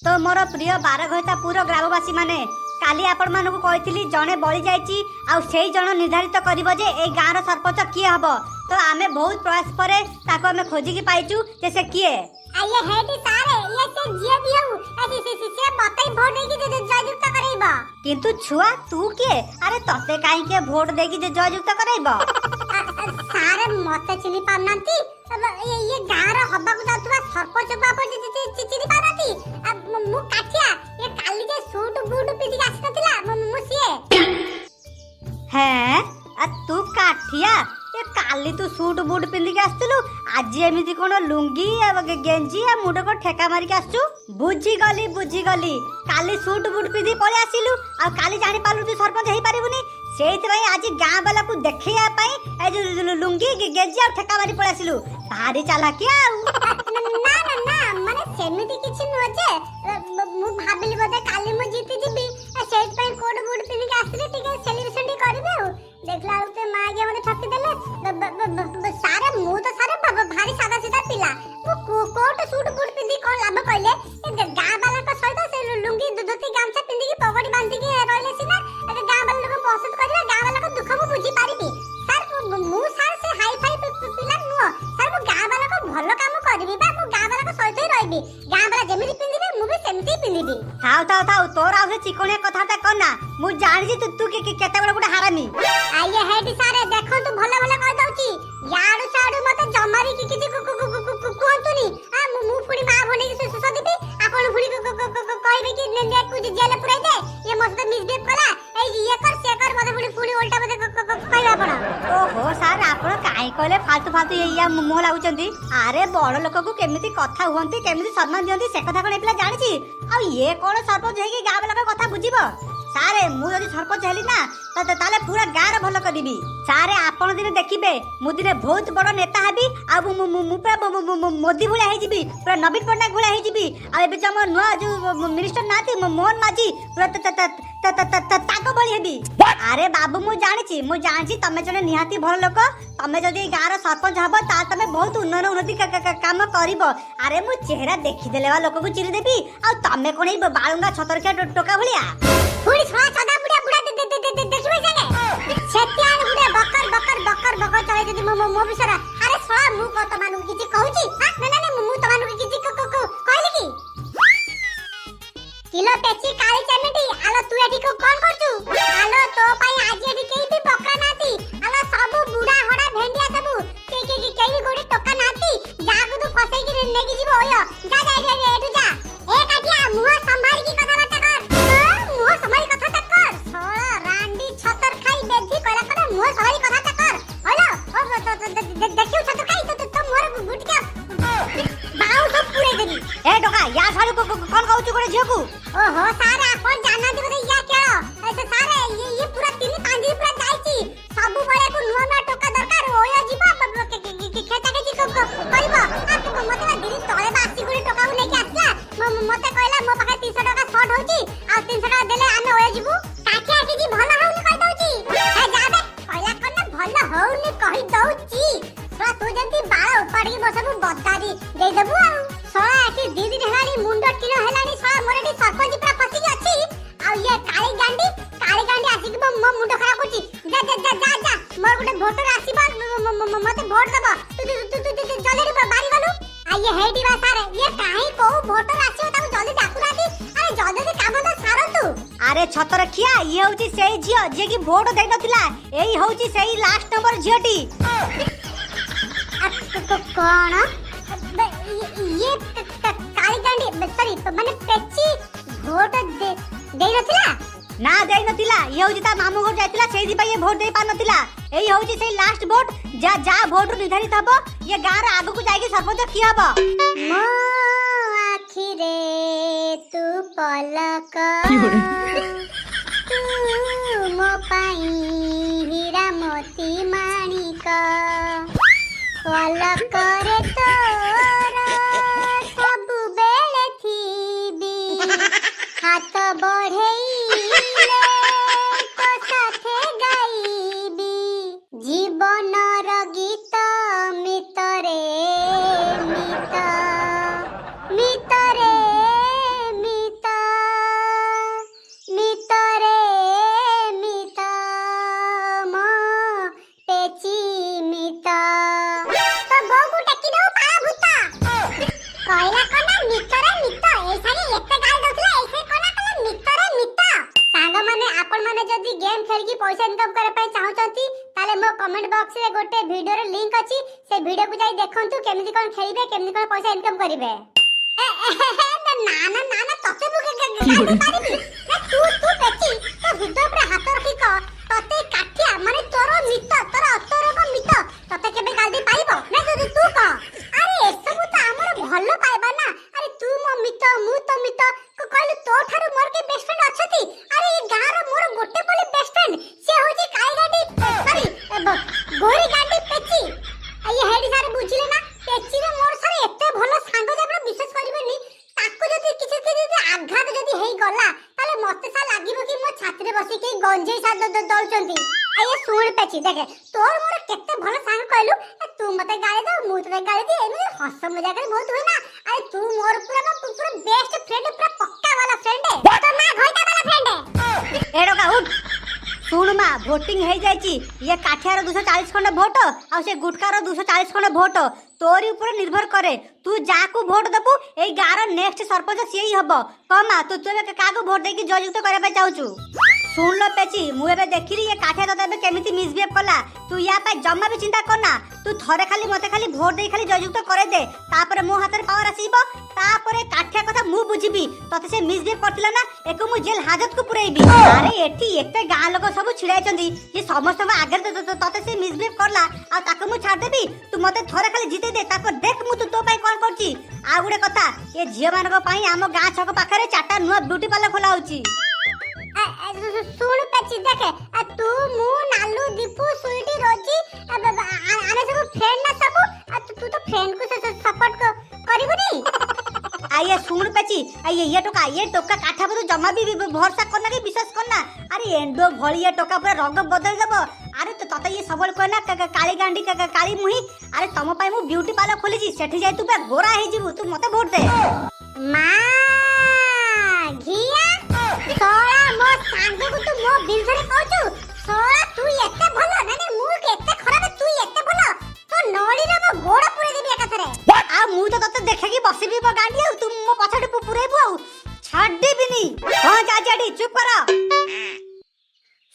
तो मोर प्रिय बारघईतापुर ग्रामवासी माने काली आपण मानकु कहितली जणे बळी जाईची आ सेई जण निर्धारित करिवो जे ए गाँर सरपंच किए हबो। तो आमे बहुत प्रयास परे ताको आमे खोजी की पाइचू जे से किए आये हेडी सारे ये से जियो दियो से बताई भोट देकी जे जययुक्त करैबो। किंतु छुआ तू किए अरे तते काई के भोट देकी जे जययुक्त करैबो सारे मते चिनी पानांती ये गाँर हबाकु जातुवा सरपंच बाबू चिनी पानांती मु काठिया ये काली के सूट बूट पिदी आसनतिला मु सिए हैं आ तू काठिया ए काली तू सूट बूट पिंदी के आस्तलु आज एमिति कोन लुंगी आ गेंजी आ मुंड को ठेका मारी के आसचू। बुझी गली काली सूट बूट पिंदी पळे आसिलु आ काली जानि पालु तू सरपंच हेई पारिबुनी सेइत भाई आज गाँ वाला को देखैया पई ए जो लुंगी गेंजी आ ठेका मारी पळे आसिलु भारी चालाकी आ ना माने सेमिति किछि न जे मु भाबिली बदे काली मु जीति जिबी सेइत पई कोड बूट पिंदी के आसिले टिके सेलिब्रेशन टी करबे देखला उते मां के मने ठकी देले सारे मु तो सारे भारी सादा सीधा पिला मु कोट सूट बूट पिंदी कोन लाभ कइले ए गाँ वाला को सहित से लुंगी धोती गामछा पिंदी की पगड़ी बांधी के रहले सिना ए गाँ वाला लोग पसंद करिवे गाँ वाला को दुख मु बुझी पारिबी सर मु सर से हाई फाई पिला नुओ सर मु गाँ वाला को भलो काम करबी बा मु गाँ वाला को सहित ही रहबी गाँ वाला जेमिति पिंदिबे मु भी सेमिति पिंदिबी। थाउ तोर आउ से चिकोने कथाटा करना मु जानि जे तू केते बड़ गुडा हारामी आइए हेडी सारे देखो तू भलो भलो कह दउची याडू साडू मते जमारी की किछि कोंतुनी आ मु फुडी मा भने की सुसु दिबी आपण फुडी कहबे कि ने कुछ जेल पुराई दे ये मस्त मिसबिहेव कला ए ये कर से कर मते फुडी उल्टा मते कहबे आपण ओहो सार आपण काई कहले फालतू या मुंह लागुचंदी अरे बड़ लोक को केमिति कथा हुंती केमिति सम्मान दियंती से कथा कोन पिला जानिछि आ ये कोन सरपंच हे कि गाँ वाला कथा बुझिबो सारे मु जदि सरपंच हेली ना ताले पूरा गाँ रे भलो करिबी सारे आपण दिन देखिबे मु दिने बहुत बड़ नेता हेबी आ मु पूरा मोदी भुला हे जिबी पूरा नवीन पटनायक भुला हे जिबी आ एबे जम नुआ जो मिनिस्टर नाती मोहन माझी पूरा ताको बळी हेबी। अरे बाबू मु जानिछि तमे जने निहाती भल लोक तमे जदि गाँ रो सरपंच हबो ता तमे बहुत उन्नति काम करिवो। अरे मु चेहरा देखि देलेवा लोक को चिरी देबी आ तमे कोनै बाळुंगा छतरखिया टोका भलिया फुडी छवा छदा बुडा देखिबे जाने छत्यान बुडा बकर चले जदि मो बिसरा अरे छवा मु कत मानु किछि कहूची ना मु त मानु किछि कहली की किलो पेची काली चमेटी आलो तू एठी को कोन करचू आलो तो पई आज एठी केई भी पक्का नाती आलो सब बुडा हडा भेंडिया सब केई गोडी टोका नाती जागु तू फसई कि नेगी जीवो ओयो जा एठू जा ए काटिया मुह संभारी की कथा बात कर मुह संभारी कथा कर सोळा रांडी छतर खाई बेधी कला कर मुह संभारी कथा कर ओलो ओ देखियो छतर खाई तो मोर गुटका बाऊ सब पुरे देबी ए टोका या सारू को कोन कहूची कोरे झियो ओहो सारे आपण जाना दे बदे या केळो ऐसे सारे ये पूरा 3-5 पूरा जाईची सब बळे को नुवा टोका दरकार ओया जीवा खेता के जी करबो आ मते दिरी तळे बासी गुडी टोका उ लेके आसला मते कहला मो पाखे 300 टका शॉर्ट होची आ 300 टका देले आमे ओया जीवु काठी आके जी भलो होउनी कहि दउची ए जाबे कहला कने भलो होउनी कहि दउची सो तू जंती बाळ उपाडी बसबु बदारी देई देबु आ सोळा आके दी दिन हेलानी मुंड किलो हेलानी सोळा मोरेडी सरपंच पूरा फसी की अछि आ ये काली गांडी आसी कि मो मुंड खराब होची जा मोर गुटे वोटर आसीबा मते वोट दबा तू जल्दी बारी गलु आ ये हेडी बा सारे ये काहे को वोटर आसीओ ताको जल्दी डाकु नाती अरे जल्दी काम तो सारंतु अरे छतरखिया ये होची सेई झियो जे कि वोट देई नथिला एई होची सेई लास्ट नंबर झियोटी कोन ये काली गांडी सॉरी माने पेची वोट देई नथिला ना देई नथिला ये होची ता मामू घर जाइतिला सेई दिपा ये वोट देई पा नथिला एई होची सेई लास्ट वोट जा वोट निर्धारित हबो ये गाँ रे आगु को जाईकी सरपंच की हबो मो आखी रे तू पलक तू मो पाई हीरा मोती माणिक पलक रे तोर सब बेले थीबी हाथ बढ़ेइले तो साथे गाइबी जीवनर गीत मितरे मित मितरे कोन खेलिबे केमनी कोन पैसा इनकम करिवे ना ना ना ना तते मु गाड़ी पारिबी ना तू बेची तो हृदय पर हाथ रखी क तते काठिया माने तोर मित तोर अतोर को मित तते केबे गाड़ी पाइबो ना तू क अरे एसबु तो हमर भलो पाइबा ना अरे तू मो मित मु तो मित को कहलु तो थारु मोर के बेस्ट फ्रेंड अछती अरे ए गां रो मोर गोटे बोली बेस्ट फ्रेंड से होजी काई गाड़ी सॉरी गोरी गाड़ी पेची ये हेडी सारे बुझिले ना पेची रे मोर सारे एते भलो सांग जे आपण विश्वास करिबेनी ताको जदी किछि किछि आघात जदी हेई गला ताले मते सा लागिबो कि मो छाती रे बसी के गंजे सा दलचंती ये सुन पेची देखे तोर मोर केते भलो सांग कहलु तू मते गाली दे मु तते गाली दे एमे हस मजाक रे बहुत होई ना अरे तू मोर पूरा बेस्ट फ्रेंड पूरा पक्का वाला फ्रेंड है तो ना घोइटा वाला फ्रेंड है एडो का उठ सुन मा वोटिंग हे जायची ये काठियार 240 खंड वोट आ से गुटकार 240 खंड वोट तोरी ऊपर निर्भर करे तू जाकू वोट दबु ए गार नेक्स्ट सरपंच सेही हबो कमा तू तोरे कागो वोट देकी जययुक्त करबे चाहूचू सुन लो पेची मु एबे देखिली ये काठिया तते केमिति मिसबिहेव कला तू या पे जम्मा भी चिंता करना तू थरे खाली मते खाली वोट देई खाली जययुक्त करे दे तापर मो हाथ रे पावर आसीबो तापर काठिया कथा मु बुझिबी तते से मिसबिहेव करतिला ना एको मु जेल हाजत को पुरेबी अरे एठी एते गां लोक सब छिड़ाइचंदी ये समस्त आगे तते से मिसबिहेव करला आ ताको मु छाड़ देबी तू मते थरे खाली जीते दे तापर देख मु तू तो पई कोन करची आ गुडे कथा ये झिया मानक पई हम गां छक पाखरे चाटा नुवा ब्यूटी पार्लर खोला होची सुन पेची देखे तू मु नालू दीपू सुईटी रोजी आने सब फ्रेंड ना सब तू तो फ्रेंड को सपोर्ट करिबुनी आये सुन पेची आये ये टोका काठा पर जमा भी भरोसा करना कि विश्वास करना अरे एंडो भली ये टोका पूरा रंग बदल देबो अरे तो तते ये सबल कहना काली गांडी काली मुही अरे तम पई मु ब्यूटी पार्लर खोली छी सेठी जाय तू पे गोरा हे जीवु तू मते वोट दे मां घिया सोळा मो सांग को तू मो बिलसरे कहचू सोळा तू एते भलो नाने मु केते खराब तू एते भलो तो नोडी रे मो गोड़ा पुरे देबी एकाथरे आ मु तो तते देखे कि बसिबी बो गांडी आ तू मो पछाडे पुरेबू आ छाड़ देबिनी हां जा जाडी चुप कर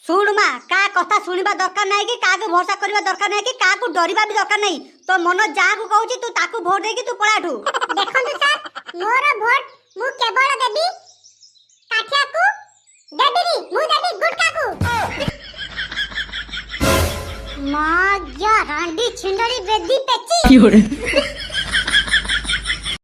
सुन मा का कथा सुनिबा दरकार नै कि कागो भरोसा करबा दरकार नै कि काकू डरिबा भी दरकार नै तो मन जाकू कहूची तू ताकू वोट दे कि तू पळाठू देखंतु सर मोर वोट मु केवल देबी काठिया को देबीनी मु देबी गुटका को मां या रांडी छिंडरी बेदी पेची